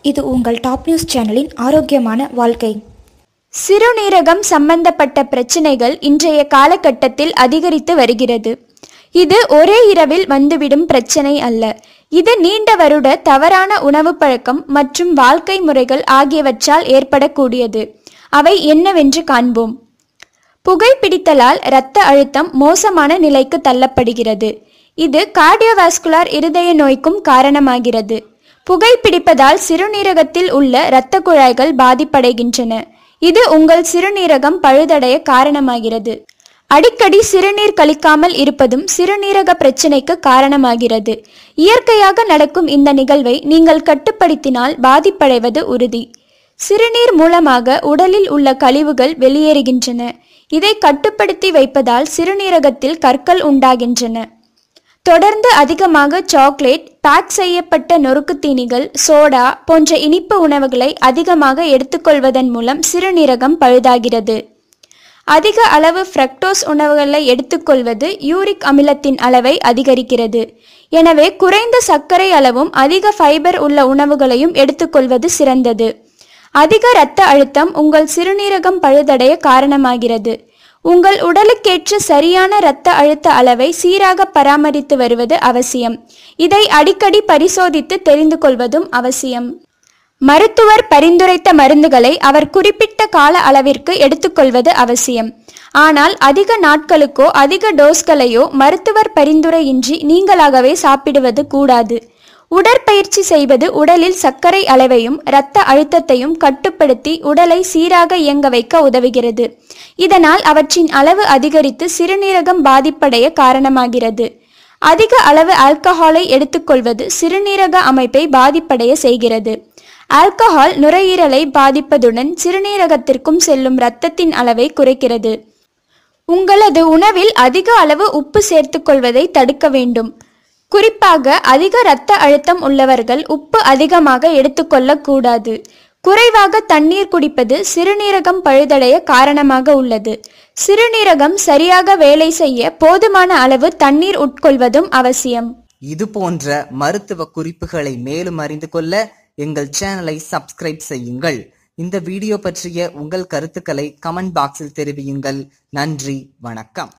இது உங்கள் top news சேனலின் ஆரோக்கியமான வாழ்க்கை. சிறுநீரகம் சம்பந்தப்பட்ட பிரச்சனைகள் இன்றைய காலகட்டத்தில் அதிகரித்து வருகிறது. இது ஒரே இரவில் வந்துவிடும் பிரச்சனை அல்ல. இது நீண்ட வருட தவறான உணவு பழக்கம் மற்றும் வாழ்க்கை முறைகள் ஆகியவற்றால் ஏற்படக்கூடியது. அவை என்னவென்று காண்போம். புகைப்பிடித்தலால் இரத்த அழுத்தம் மோசமான நிலைக்கு தள்ளப்படுகிறது. இது கார்டியோவாஸ்குலர் இருதய நோய்க்கும் காரணமாகிறது. புகைப்பிடிப்பதால் சிறுநீரகத்தில் உள்ள இரத்த குழாய்கள் பாதிப்படைகின்றன. இது உங்கள் சிறுநீரகம் பழுதடைய காரணமாகிறது. அடிக்கடி சிறுநீர் கழிக்காமல் இருப்பதும் சிறுநீரக பிரச்சனைக்கு காரணமாகிறது. இயற்கையாக நடக்கும் இந்த நிகழ்வை நீங்கள் கட்டுப்படுத்தினால் பாதிப்படைவது உறுதி. சிறுநீர் மூலமாக உடலில் உள்ள கழிவுகள் வெளியேறுகின்றன. இதை கட்டுப்படுத்தி வைப்பதால் சிறுநீரகத்தில் கற்கள் உண்டாகின்றன. தொடர்ந்து அதிகமாக சாக்லேட், பேக் செய்யப்பட்ட நொறுக்கு தீனிகள், சோடா போன்ற இனிப்பு உணவுகளை அதிகமாக எடுத்துக்கொள்வதன் மூலம் சிறுநீரகம் பழுதாகிறது. அதிக அளவு ஃப்ரக்டோஸ் உணவுகளை எடுத்துக்கொள்வது யூரிக் அமிலத்தின் அளவை அதிகரிக்கிறது. எனவே குறைந்த சர்க்கரை அளவும் அதிக ஃபைபர் உள்ள உணவுகளையும் எடுத்துக்கொள்வது சிறந்தது. அதிக இரத்த அழுத்தம் உங்கள் சிறுநீரகம் பழுதடைய காரணமாகிறது. உங்கள் உடலுக்கேற்ற சரியான இரத்த அழுத்த அளவை சீராக பராமரித்து வருவது அவசியம். இதை அடிக்கடி பரிசோதித்து தெரிந்து கொள்வதும் அவசியம். மருத்துவர் பரிந்துரைத்த மருந்துகளை அவர் குறிப்பிட்ட கால அளவிற்கு எடுத்துக்கொள்வது அவசியம். ஆனால் அதிக நாட்களுக்கோ அதிக டோஸ்களையோ மருத்துவர் பரிந்துரையின்றி நீங்களாகவே சாப்பிடுவது கூடாது. உடற்பயிற்சி செய்வது உடலில் சர்க்கரை அளவையும் இரத்த அழுத்தத்தையும் கட்டுப்படுத்தி உடலை சீராக இயங்க வைக்க உதவுகிறது. இதனால் அவற்றின் அளவு அதிகரித்து சிறுநீரகம் பாதிப்படைய காரணமாகிறது. அதிக அளவு ஆல்கஹாலை எடுத்துக்கொள்வது சிறுநீரக அமைப்பை பாதிப்படைய செய்கிறது. ஆல்கஹால் நுரையீரலை பாதிப்பதுடன் சிறுநீரகத்திற்கும் செல்லும் இரத்தத்தின் அளவை குறைக்கிறது. உங்களது உணவில் அதிக அளவு உப்பு சேர்த்துக்கொள்வதை தடுக்க வேண்டும். குறிப்பாக அதிக இரத்த அழுத்தம் உள்ளவர்கள் உப்பு அதிகமாக எடுத்துக்கொள்ளக்கூடாது. குறைவாக தண்ணீர் குடிப்பது சிறுநீரகம் பழுதடைய காரணமாக உள்ளது. சிறுநீரகம் சரியாக வேலை செய்ய போதுமான அளவு தண்ணீர் உட்கொள்வதும் அவசியம். இது போன்ற மருத்துவ குறிப்புகளை மேலும் அறிந்து கொள்ள எங்கள் சேனலை சப்ஸ்கிரைப் செய்யுங்கள். இந்த வீடியோ பற்றிய உங்கள் கருத்துக்களை கமெண்ட் பாக்ஸில் தெரிவியுங்கள். நன்றி, வணக்கம்.